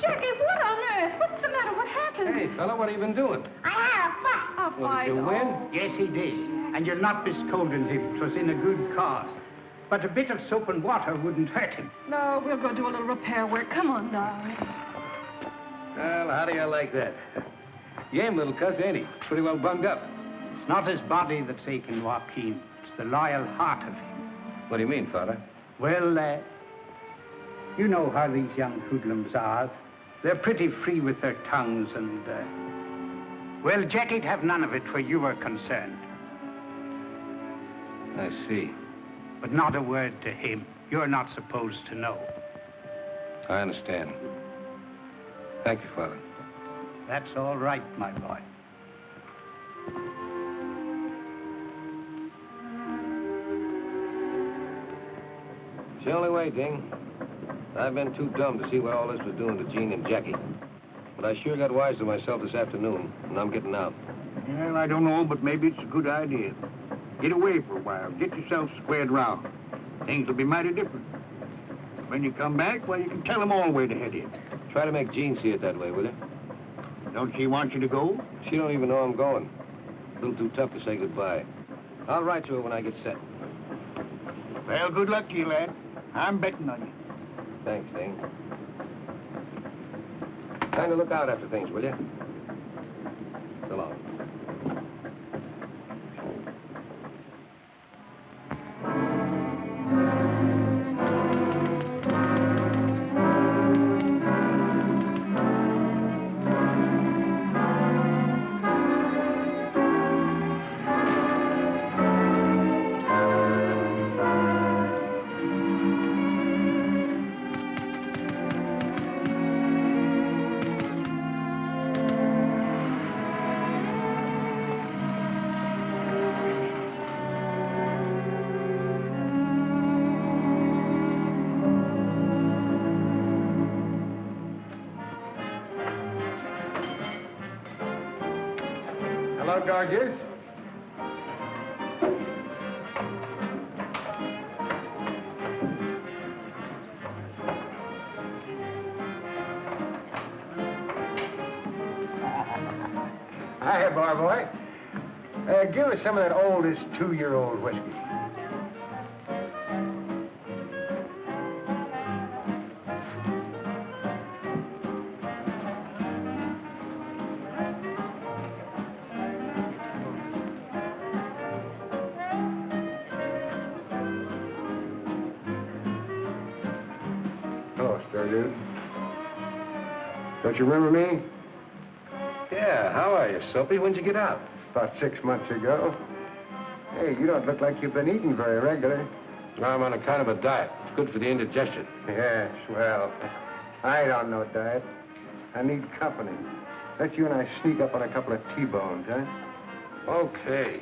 Jackie, what on earth? What's the matter? What happened? Hey, fella, what have you been doing? I had a fight. A fight? Did you win? Yes, he did. And you'll not be scolding him. 'Twas in a good cause. But a bit of soap and water wouldn't hurt him. No, we'll go do a little repair work. Come on, darling. Well, how do you like that? Game little cuss, ain't he? Pretty well bunged up. It's not his body that's aching, Joaquin. It's the loyal heart of him. What do you mean, Father? Well, you know how these young hoodlums are. They're pretty free with their tongues and, well, Jackie'd have none of it where you were concerned. I see. But not a word to him. You're not supposed to know. I understand. Thank you, Father. That's all right, my boy. It's the only way, Ding. I've been too dumb to see what all this was doing to Jean and Jackie. But I sure got wise to myself this afternoon, and I'm getting out. Well, I don't know, but maybe it's a good idea. Get away for a while. Get yourself squared round. Things will be mighty different. When you come back, well, you can tell them all the way to head in. Try to make Jean see it that way, will you? Don't she want you to go? She don't even know I'm going. A little too tough to say goodbye. I'll write to her when I get set. Well, good luck to you, lad. I'm betting on you. Thanks, Ding. Kind of look out after things, will you? So long. Hello, Georges. Hi, bar boy. Give us some of that oldest 2-year-old whiskey. Hello, star dude. Don't you remember me? Yeah, how are you, Soapy? When'd you get out? About 6 months ago. Hey, you don't look like you've been eating very regular. I'm on a kind of a diet. It's good for the indigestion. Yes, well, I don't know diet. I need company. Let you and I sneak up on a couple of T-bones, huh? Okay.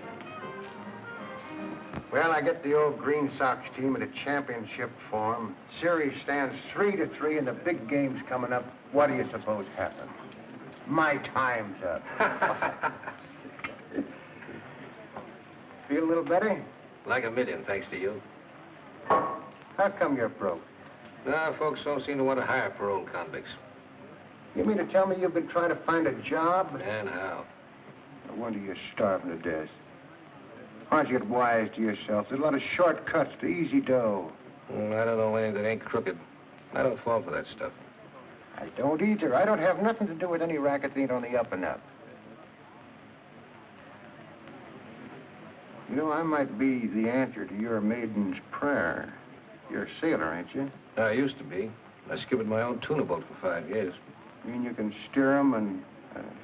Well, I get the old Green Sox team in a championship form. Series stands 3-3, and the big game's coming up. What do you suppose happens? My time's up. Feel a little better? Like a million, thanks to you. How come you're broke? Nah, folks don't seem to want to hire parole convicts. You mean to tell me you've been trying to find a job? And how? No wonder you're starving to death. Why don't you get wise to yourself? There's a lot of shortcuts to easy dough. I don't know anything that ain't crooked. I don't fall for that stuff. I don't either. I don't have nothing to do with any racket that ain't on the up and up. You know, I might be the answer to your maiden's prayer. You're a sailor, ain't you? I used to be. I skippered my own tuna boat for 5 years. You mean you can steer 'em and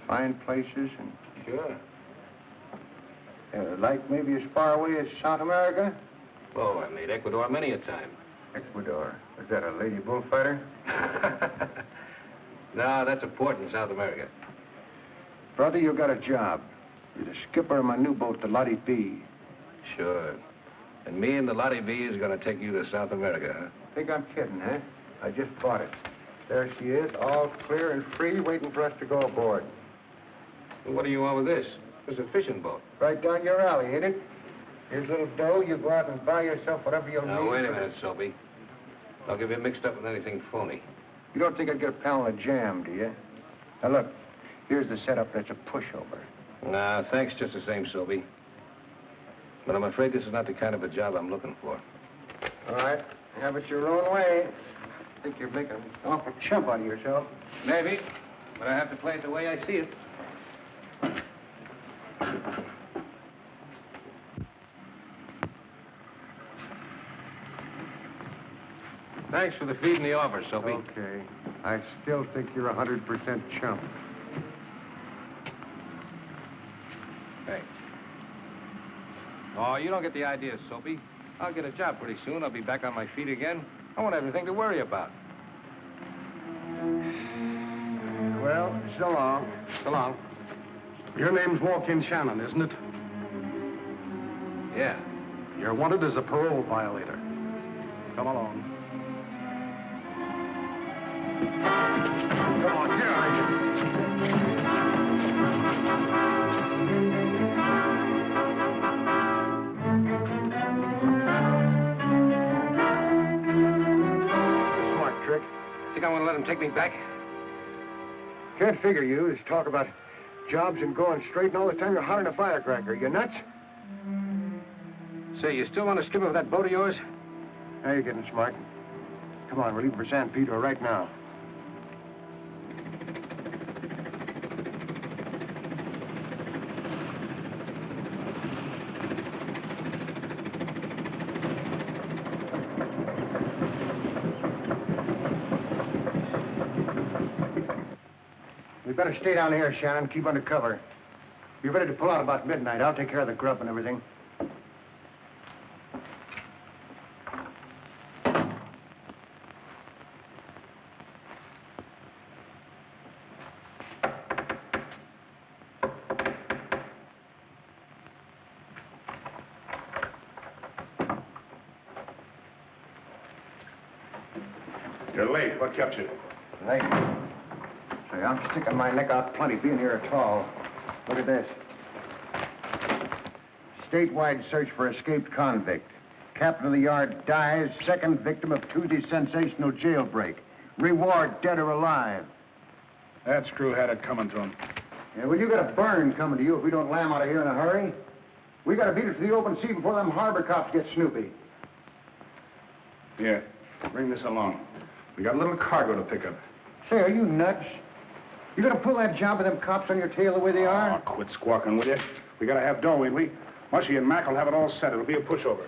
find places and... Sure. Like maybe as far away as South America? Oh, I made Ecuador many a time. Ecuador? Is that a lady bullfighter? No, that's a port in South America. Brother, you got a job. You're the skipper of my new boat, the Lottie B. Sure. And me and the Lottie B is going to take you to South America, huh? Think I'm kidding, huh? I just bought it. There she is, all clear and free, waiting for us to go aboard. Well, what do you want with this? It's a fishing boat. Right down your alley, ain't it? Here's a little dough. You go out and buy yourself whatever you'll need. Now, wait a minute, Soapy. I'll get you mixed up with anything phony. You don't think I'd get a pound of jam, do you? Now, look. Here's the setup that's a pushover. Nah, thanks just the same, Soapy. But I'm afraid this is not the kind of a job I'm looking for. All right. Have it your own way. I think you're making an awful chump out of yourself. Maybe. But I have to play it the way I see it. Thanks for the feed and the offer, Soapy. Okay. I still think you're 100% chump. Thanks. Oh, you don't get the idea, Soapy. I'll get a job pretty soon. I'll be back on my feet again. I won't have anything to worry about. Well, so long. So long. Your name's Walk-In Shannon, isn't it? Yeah. You're wanted as a parole violator. Come along. Come on, get out of here. Smart trick. Think I want to let him take me back? Can't figure you. Just talk about jobs and going straight, and all the time you're hollering a firecracker. You nuts? Say, you still want to skip over that boat of yours? Now you're getting smart. Come on, we're leaving for San Pedro right now. We better stay down here, Shannon. Keep under cover. Be ready to pull out about midnight. I'll take care of the grub and everything. You're late. What kept you? Late. Say, I'm sticking my neck out plenty being here at all. Look at this. Statewide search for escaped convict. Captain of the yard dies, second victim of Tuesday's sensational jailbreak. Reward dead or alive. That screw had it coming to him. Yeah, well, you got a burn coming to you if we don't lam out of here in a hurry. We got to beat it to the open sea before them harbor cops get snoopy. Here, bring this along. We got a little cargo to pick up. Say, are you nuts? You gonna pull that job with them cops on your tail the way they are? Oh, quit squawking, will you? We gotta have dough, ain't we? Mushy and Mac will have it all set. It'll be a pushover.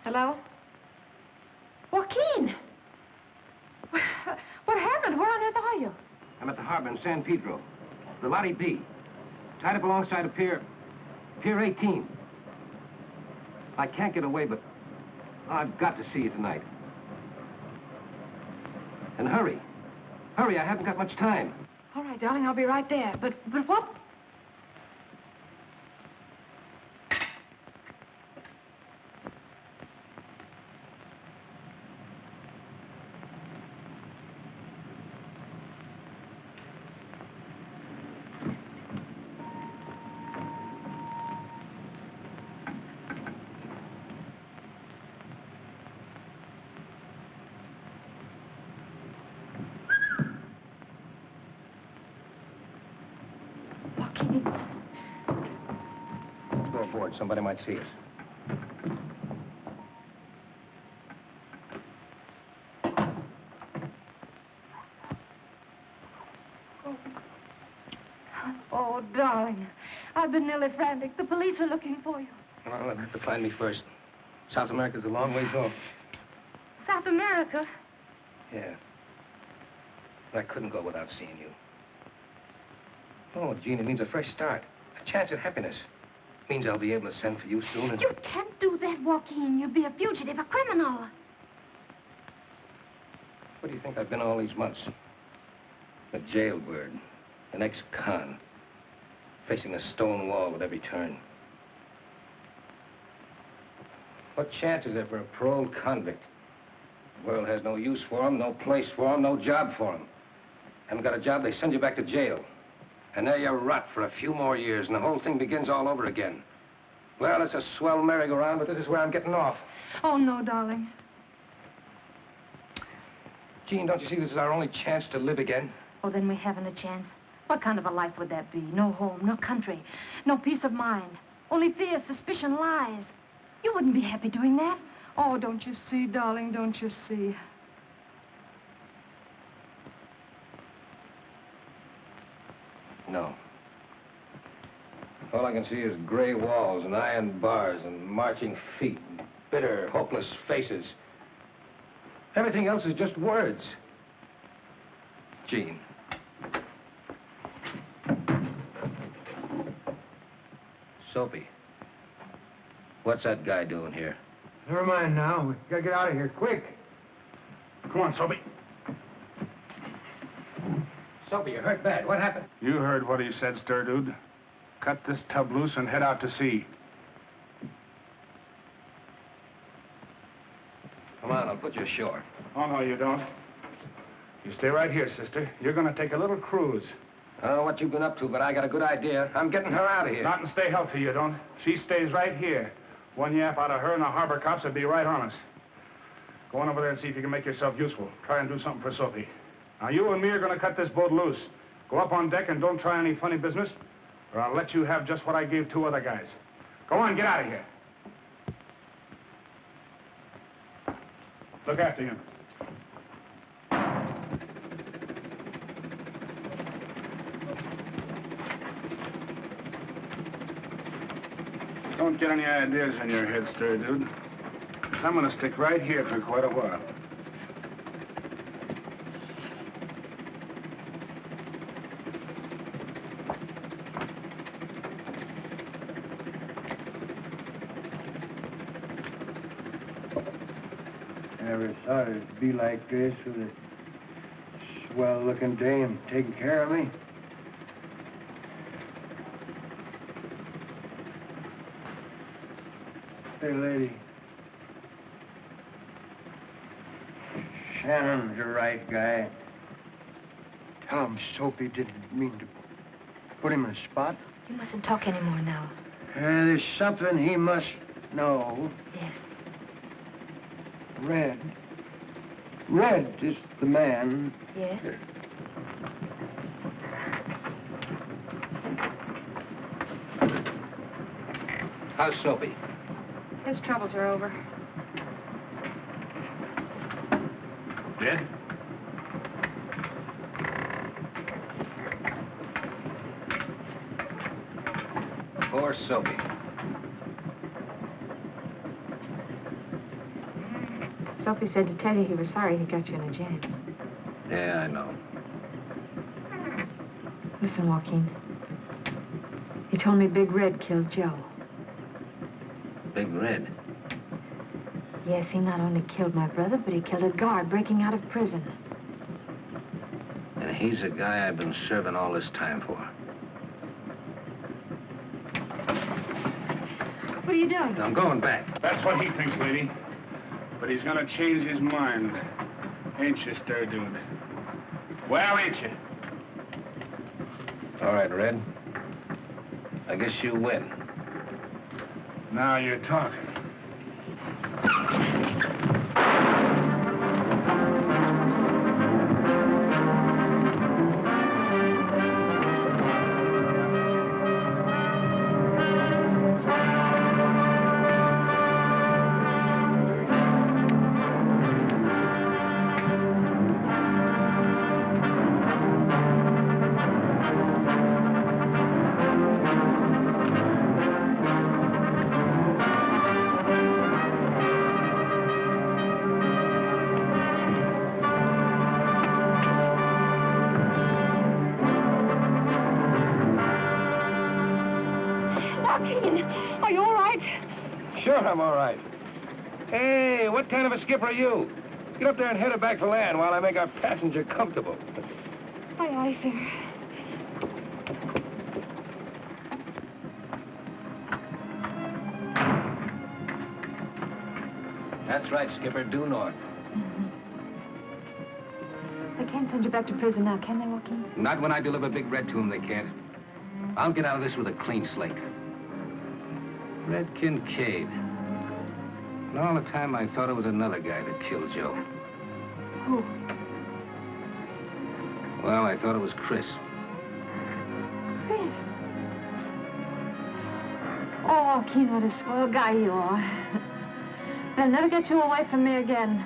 Hello? Joaquin! What happened? Where on earth are you? I'm at the harbor in San Pedro. The Lottie B. Tied up alongside of Pier 18. I can't get away, but I've got to see you tonight. And hurry. Hurry, I haven't got much time. All right, darling, I'll be right there. But what? Somebody might see us. Oh, darling, I've been nearly frantic. The police are looking for you. Well, they'll have to find me first. South America's a long ways off. South America? Yeah. But I couldn't go without seeing you. Oh, Gene, it means a fresh start. A chance at happiness. Means I'll be able to send for you soon and... You can't do that, Joaquin. You'll be a fugitive, a criminal. What do you think I've been all these months? A jailbird, an ex-con, facing a stone wall at every turn. What chance is there for a paroled convict? The world has no use for him, no place for him, no job for him. Haven't got a job, they send you back to jail. And there you rot for a few more years, and the whole thing begins all over again. Well, it's a swell merry-go-round, but this is where I'm getting off. Oh, no, darling. Jean, don't you see this is our only chance to live again? Oh, then we haven't a chance. What kind of a life would that be? No home, no country, no peace of mind. Only fear, suspicion, lies. You wouldn't be happy doing that. Oh, don't you see, darling, don't you see? No. All I can see is gray walls and iron bars and marching feet and bitter, hopeless faces. Everything else is just words. Jean. Soapy. What's that guy doing here? Never mind now. We gotta get out of here, quick. Come on, Soapy. Soapy, you're hurt bad. What happened? You heard what he said, stir dude. Cut this tub loose and head out to sea. Come on, I'll put you ashore. Oh, no, you don't. You stay right here, sister. You're gonna take a little cruise. I don't know what you've been up to, but I got a good idea. I'm getting her out of here. Not and stay healthy, you don't. She stays right here. One yap out of her and the harbor cops would be right on us. Go on over there and see if you can make yourself useful. Try and do something for Soapy. Now, you and me are gonna cut this boat loose. Go up on deck and don't try any funny business, or I'll let you have just what I gave 2 other guys. Go on, get out of here. Look after him. Don't get any ideas in your head, stir dude. I'm gonna stick right here for quite a while. Never thought it'd be like this with a swell-looking dame taking care of me. Hey, lady. Shannon's the right guy. Tell him Soapy didn't mean to put him in a spot. You mustn't talk anymore now. There's something he must know. Yes. Red. Red is the man. Yes? How's Soapy? His troubles are over. Dead? Poor Soapy. Soapy said to tell you he was sorry he got you in a jam. Yeah, I know. Listen, Joaquin. He told me Big Red killed Joe. Big Red? Yes, he not only killed my brother, but he killed a guard breaking out of prison. And he's the guy I've been serving all this time for. What are you doing? I'm going back. That's what he thinks, lady. But he's gonna change his mind. Ain't you, stir dude? Well, ain't you? All right, Red. I guess you win. Now you're talking. Are you all right? Sure, I'm all right. Hey, what kind of a skipper are you? Get up there and head her back for land while I make our passenger comfortable. Aye, aye, sir. That's right, Skipper. Due north. They can't send you back to prison now, can they, Joaquin? Not when I deliver Big Red to him, they can't. I'll get out of this with a clean slate. Red Kincaid. And all the time I thought it was another guy that killed Joe. Who? Well, I thought it was Chris. Chris? Oh, Joaquin, what a swell guy you are. They'll never get you away from me again.